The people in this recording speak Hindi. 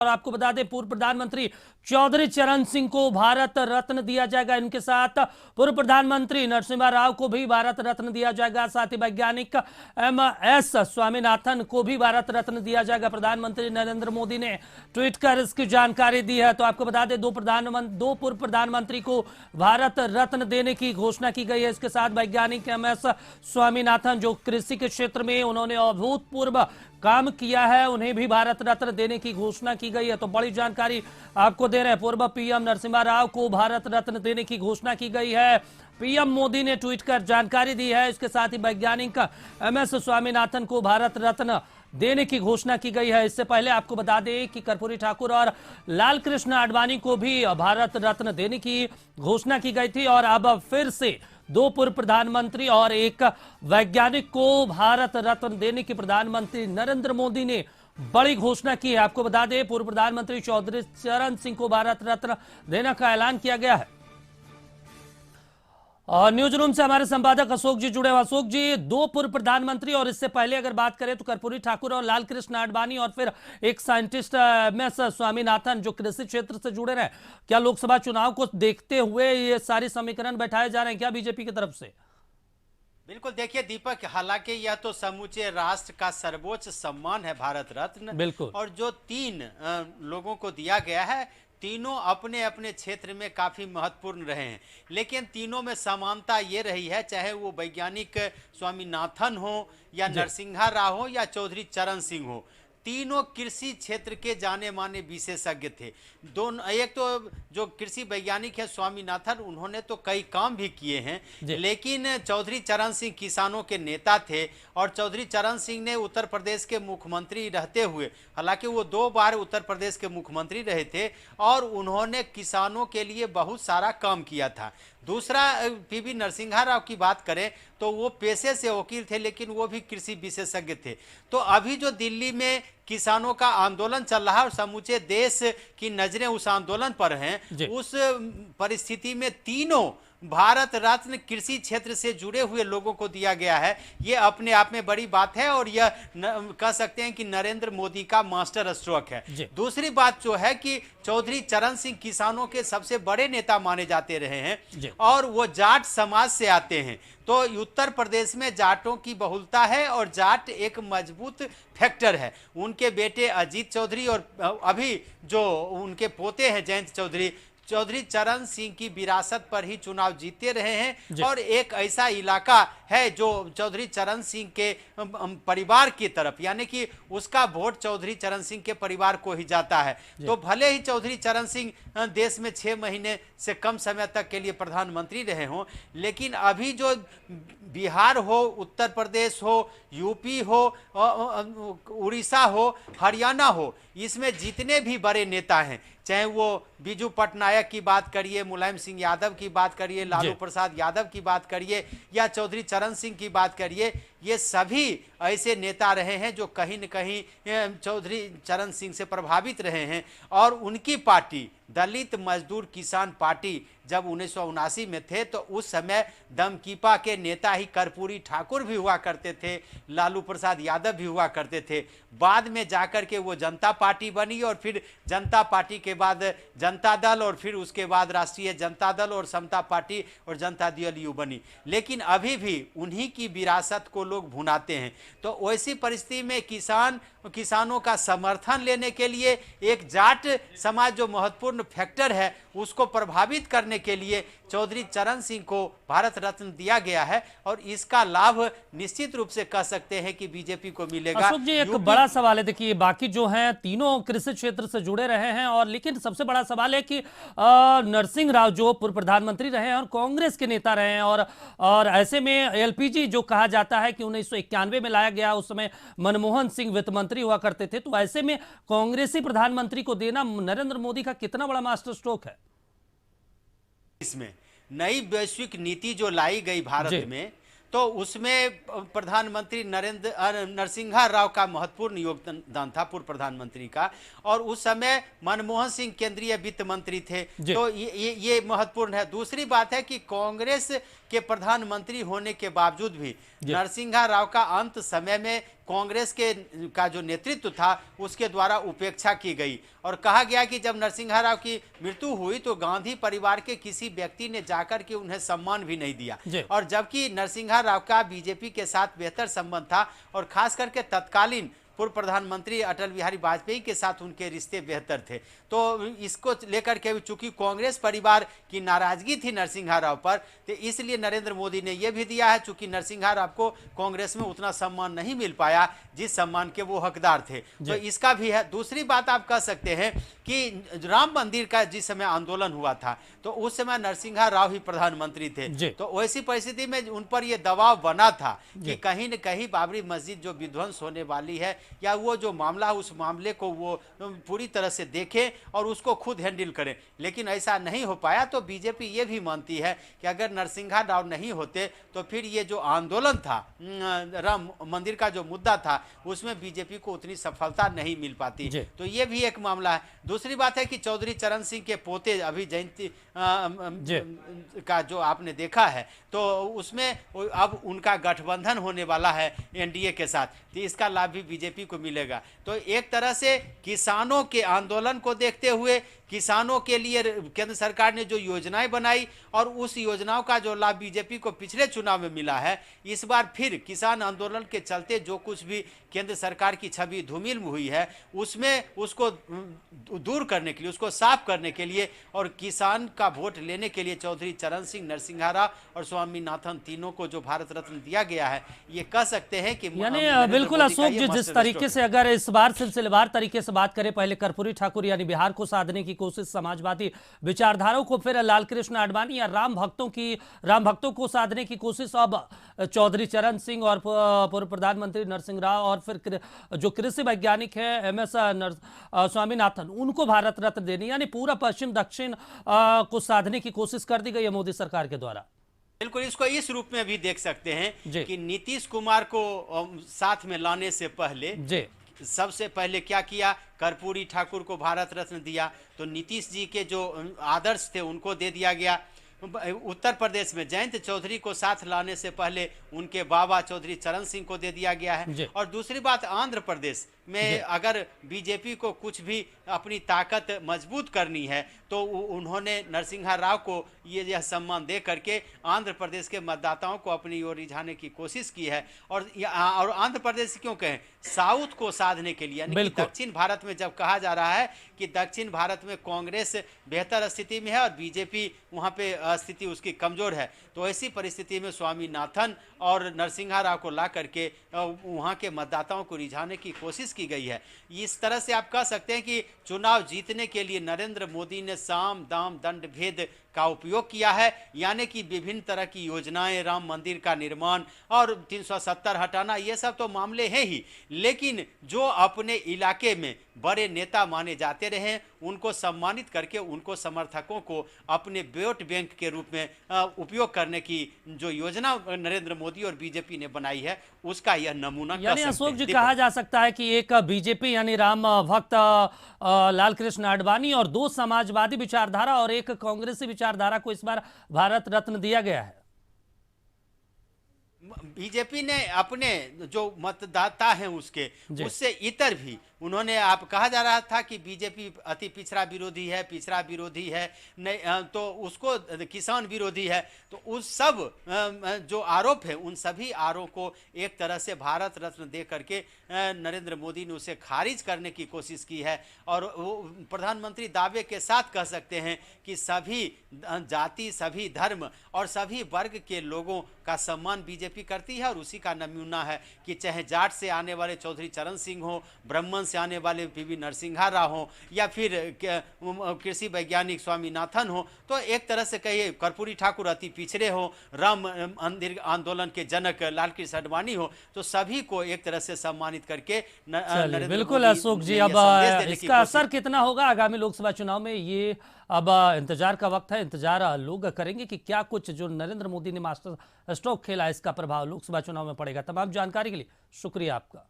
और आपको बता दें पूर्व प्रधानमंत्री चौधरी चरण सिंह को भारत रत्न दिया जाएगा। इनके साथ पूर्व प्रधानमंत्री नरसिम्हा राव को भी भारत रत्न दिया जाएगा। साथ ही वैज्ञानिक एम.एस. स्वामीनाथन को भी भारत रत्न दिया जाएगा। प्रधानमंत्री नरेंद्र मोदी ने ट्वीट कर इसकी जानकारी दी है। तो आपको बता दें दो पूर्व प्रधानमंत्री को भारत रत्न देने की घोषणा की गई है। इसके साथ वैज्ञानिक एम.एस. स्वामीनाथन जो कृषि के क्षेत्र में उन्होंने अभूतपूर्व काम किया है, उन्हें भी भारत रत्न देने की घोषणा की गई है। तो बड़ी जानकारी आपको दे रहे हैं। पूर्व पीएम नरसिम्हा राव को भारत रत्न देने की घोषणा की गई है। पीएम मोदी ने ट्वीट कर जानकारी दी है। इसके साथ ही वैज्ञानिक एम.एस. स्वामीनाथन को भारत रत्न देने की घोषणा की गई है। इससे पहले आपको बता दें कि कर्पूरी ठाकुर और लाल कृष्ण आडवाणी को भी भारत रत्न देने की घोषणा की गई थी और अब फिर से दो पूर्व प्रधानमंत्री और एक वैज्ञानिक को भारत रत्न देने की प्रधानमंत्री नरेंद्र मोदी ने बड़ी घोषणा की है। आपको बता दें पूर्व प्रधानमंत्री चौधरी चरण सिंह को भारत रत्न देने का ऐलान किया गया है। और न्यूज रूम से हमारे संपादक अशोक जी जुड़े हुए। अशोक जी, दो पूर्व प्रधानमंत्री और इससे पहले अगर बात करें तो कर्पूरी ठाकुर और लाल कृष्ण आडवाणी और फिर एक साइंटिस्ट एम.एस. स्वामीनाथन जो कृषि क्षेत्र से जुड़े रहे, क्या लोकसभा चुनाव को देखते हुए ये सारे समीकरण बैठाए जा रहे हैं क्या बीजेपी की तरफ से? बिल्कुल, देखिए दीपक, हालांकि यह तो समूचे राष्ट्र का सर्वोच्च सम्मान है भारत रत्न। बिल्कुल। और जो तीन लोगों को दिया गया है, तीनों अपने अपने क्षेत्र में काफी महत्वपूर्ण रहे हैं, लेकिन तीनों में समानता ये रही है, चाहे वो वैज्ञानिक स्वामीनाथन हो या नरसिम्हा राव हो या चौधरी चरण सिंह हो, तीनों कृषि क्षेत्र के जाने माने विशेषज्ञ थे। दोनों, एक तो जो कृषि वैज्ञानिक है स्वामीनाथन, उन्होंने तो कई काम भी किए हैं, लेकिन चौधरी चरण सिंह किसानों के नेता थे और चौधरी चरण सिंह ने उत्तर प्रदेश के मुख्यमंत्री रहते हुए, हालांकि वो 2 बार उत्तर प्रदेश के मुख्यमंत्री रहे थे और उन्होंने किसानों के लिए बहुत सारा काम किया था। दूसरा, पीवी नरसिम्हा राव की बात करें तो वो पेशे से वकील थे, लेकिन वो भी कृषि विशेषज्ञ थे। तो अभी जो दिल्ली में किसानों का आंदोलन चल रहा है और समूचे देश की नजरें उस आंदोलन पर हैं, उस परिस्थिति में तीनों भारत रत्न कृषि क्षेत्र से जुड़े हुए लोगों को दिया गया है। ये अपने आप में बड़ी बात है और यह कह सकते हैं कि नरेंद्र मोदी का मास्टर स्ट्रोक है। दूसरी बात जो है कि चौधरी चरण सिंह किसानों के सबसे बड़े नेता माने जाते रहे हैं और वो जाट समाज से आते हैं। तो उत्तर प्रदेश में जाटों की बहुलता है और जाट एक मजबूत फैक्टर है। उनके बेटे अजीत चौधरी और अभी जो उनके पोते हैं जयंत चौधरी, चौधरी चरण सिंह की विरासत पर ही चुनाव जीते रहे हैं और एक ऐसा इलाका है जो चौधरी चरण सिंह के परिवार की तरफ, यानी कि उसका वोट चौधरी चरण सिंह के परिवार को ही जाता है। तो भले ही चौधरी चरण सिंह देश में 6 महीने से कम समय तक के लिए प्रधानमंत्री रहे हों, लेकिन अभी जो बिहार हो, उत्तर प्रदेश हो, यूपी हो, उड़ीसा हो, हरियाणा हो, इसमें जितने भी बड़े नेता हैं, चाहे वो बीजू पटनायक की बात करिए, मुलायम सिंह यादव की बात करिए, लालू प्रसाद यादव की बात करिए या चौधरी चरण सिंह की बात करिए, ये सभी ऐसे नेता रहे हैं जो कहीं न कहीं चौधरी चरण सिंह से प्रभावित रहे हैं। और उनकी पार्टी दलित मजदूर किसान पार्टी जब 1979 में थे तो उस समय दमकीपा के नेता ही कर्पूरी ठाकुर भी हुआ करते थे, लालू प्रसाद यादव भी हुआ करते थे। बाद में जाकर के वो जनता पार्टी बनी और फिर जनता पार्टी के बाद जनता दल और फिर उसके बाद राष्ट्रीय जनता दल और समता पार्टी और जनता दल यू बनी। लेकिन अभी भी उन्हीं की विरासत को लोग भुनाते हैं। तो वैसी परिस्थिति में किसानों का समर्थन लेने के लिए एक जाट समाज जो महत्वपूर्ण फैक्टर है उसको प्रभावित करने के लिए चौधरी चरण सिंह को भारत रत्न दिया गया है और इसका लाभ निश्चित रूप से कह सकते हैं कि बीजेपी को मिलेगा। अशोक जी, एक बड़ा सवाल है, देखिए बाकी जो हैं तीनों कृषि क्षेत्र से जुड़े रहे हैं और लेकिन सबसे बड़ा सवाल है कि नरसिम्हा राव जो पूर्व प्रधानमंत्री रहे हैं और कांग्रेस के नेता रहे हैं और ऐसे में एलपीजी जो कहा जाता है कि 1991 में लाया गया, उस समय मनमोहन सिंह वित्त मंत्री हुआ करते थे, तो ऐसे में कांग्रेसी प्रधानमंत्री को देना नरेंद्र मोदी का कितना बड़ा मास्टर स्ट्रोक है? इसमें नई वैश्विक नीति जो लाई गई भारत में, तो उसमें प्रधानमंत्री नरसिम्हा राव का महत्वपूर्ण योगदान था, पूर्व प्रधानमंत्री का। और उस समय मनमोहन सिंह केंद्रीय वित्त मंत्री थे, तो ये महत्वपूर्ण है। दूसरी बात है कि कांग्रेस कि प्रधानमंत्री होने के बावजूद भी नरसिंहा राव का अंत समय में कांग्रेस के का जो नेतृत्व था उसके द्वारा उपेक्षा की गई और कहा गया कि जब नरसिंहा राव की मृत्यु हुई तो गांधी परिवार के किसी व्यक्ति ने जाकर के उन्हें सम्मान भी नहीं दिया। और जबकि नरसिंहा राव का बीजेपी के साथ बेहतर संबंध था और खास करके तत्कालीन पूर्व प्रधानमंत्री अटल बिहारी वाजपेयी के साथ उनके रिश्ते बेहतर थे, तो इसको लेकर के चूंकि कांग्रेस परिवार की नाराजगी थी नरसिंहा राव पर, तो इसलिए नरेंद्र मोदी ने यह भी दिया है चूंकि नरसिंहा राव को कांग्रेस में उतना सम्मान नहीं मिल पाया जिस सम्मान के वो हकदार थे, तो इसका भी है। दूसरी बात आप कह सकते हैं कि राम मंदिर का जिस समय आंदोलन हुआ था तो उस समय नरसिंहा राव ही प्रधानमंत्री थे, तो वैसी परिस्थिति में उन पर यह दबाव बना था कि कहीं न कहीं बाबरी मस्जिद जो विध्वंस होने वाली है या वो जो मामला उस मामले को वो पूरी तरह से देखें और उसको खुद हैंडल करें, लेकिन ऐसा नहीं हो पाया। तो बीजेपी ये भी मानती है कि अगर नरसिंहा राव नहीं होते तो फिर ये जो आंदोलन था राम मंदिर का जो मुद्दा था उसमें बीजेपी को उतनी सफलता नहीं मिल पाती, तो ये भी एक मामला है। दूसरी बात है कि चौधरी चरण सिंह के पोते अभी जयंती का जो आपने देखा है तो उसमें अब उनका गठबंधन होने वाला है एनडीए के साथ, तो इसका लाभ भी बीजेपी को मिलेगा। तो एक तरह से किसानों के आंदोलन को देखते हुए किसानों के लिए केंद्र सरकार ने जो योजनाएं बनाई और उस योजनाओं का जो लाभ बीजेपी को पिछले चुनाव में मिला है, इस बार फिर किसान आंदोलन के चलते जो कुछ भी केंद्र सरकार की छवि धूमिल हुई है उसमें उसको दूर करने के लिए, उसको साफ करने के लिए और किसान का वोट लेने के लिए चौधरी चरण सिंह, नरसिंहा राव और स्वामीनाथन तीनों को जो भारत रत्न दिया गया है, ये कह सकते हैं कि यानी बिल्कुल अशोक जी, जिस तरीके से अगर इस बार सिलसिलेवार तरीके से बात करें, पहले कर्पूरी ठाकुर यानी बिहार को साधने की कोशिश, समाजवादी विचारधाराओं को, फिर लालकृष्ण आडवाणी या राम भक्तों को साधने की कोशिश, अब चौधरी चरण सिंह और पूर्व प्रधानमंत्री नरसिंह राव और फिर जो कृषि वैज्ञानिक है एमएस स्वामीनाथन, उनको भारत रत्न देने, यानी पूरा पश्चिम दक्षिण को साधने की कोशिश कर दी गई है मोदी सरकार के द्वारा। बिल्कुल, इसको इस रूप में भी देख सकते हैं कि नीतीश कुमार को साथ में लाने से पहले सबसे पहले क्या किया, कर्पूरी ठाकुर को भारत रत्न दिया, तो नीतीश जी के जो आदर्श थे उनको दे दिया गया। उत्तर प्रदेश में जयंत चौधरी को साथ लाने से पहले उनके बाबा चौधरी चरण सिंह को दे दिया गया है। और दूसरी बात, आंध्र प्रदेश में अगर बीजेपी को कुछ भी अपनी ताकत मजबूत करनी है तो उन्होंने नरसिंहा राव को यह सम्मान दे करके आंध्र प्रदेश के मतदाताओं को अपनी ओर रिझाने की कोशिश की है। और आंध्र प्रदेश क्यों कहें, साउथ को साधने के लिए, यानी कि दक्षिण भारत में जब कहा जा रहा है कि दक्षिण भारत में कांग्रेस बेहतर स्थिति में है और बीजेपी वहां पे स्थिति उसकी कमजोर है, तो ऐसी परिस्थिति में स्वामीनाथन और नरसिंहा राव को ला करके वहां के मतदाताओं को रिझाने की कोशिश की गई है। इस तरह से आप कह सकते हैं कि चुनाव जीतने के लिए नरेंद्र मोदी ने साम दाम दंड भेद का उपयोग किया है, यानी कि विभिन्न तरह की योजनाएं, राम मंदिर का निर्माण और 370 हटाना, ये सब तो मामले हैं ही, लेकिन जो अपने इलाके में बड़े नेता माने जाते रहे उनको सम्मानित करके उनको समर्थकों को अपने वोट बैंक के रूप में उपयोग करने की जो योजना नरेंद्र मोदी और बीजेपी ने बनाई है उसका यह नमूना। यानी अशोक जी, कहा जा सकता है कि एक बीजेपी यानी राम भक्त लालकृष्ण आडवाणी और दो समाजवादी विचारधारा और एक कांग्रेसी विचारधारा को इस बार भारत रत्न दिया गया है। बीजेपी ने अपने जो मतदाता हैं उससे इतर भी उन्होंने, आप कहा जा रहा था कि बीजेपी अति पिछड़ा विरोधी है, पिछड़ा विरोधी है, नहीं तो उसको किसान विरोधी है, तो उस सब जो आरोप है उन सभी आरोप को एक तरह से भारत रत्न दे करके नरेंद्र मोदी ने उसे खारिज करने की कोशिश की है। और वो प्रधानमंत्री दावे के साथ कह सकते हैं कि सभी जाति, सभी धर्म और सभी वर्ग के लोगों का सम्मान बीजेपी करती है और उसी का नमूना है कि चाहे जाट से आने वाले चौधरी चरण सिंह हो, ब्राह्मण से आने वाले पीवी नरसिंहा राव हो या फिर कृषि वैज्ञानिक स्वामीनाथन हो, तो एक तरह से कहिए कर्पूरी ठाकुर अति पिछड़े हो, राम मंदिर आंदोलन के जनक लालकृष्ण आडवाणी हो, तो सभी को एक तरह से सम्मानित करके बिल्कुल अशोक जी, अब इसका असर कितना होगा आगामी लोकसभा चुनाव में, ये अब इंतजार का वक्त है। इंतजार लोग करेंगे कि क्या कुछ जो नरेंद्र मोदी ने मास्टर स्ट्रोक खेला इसका प्रभाव लोकसभा चुनाव में पड़ेगा। तमाम जानकारी के लिए शुक्रिया आपका।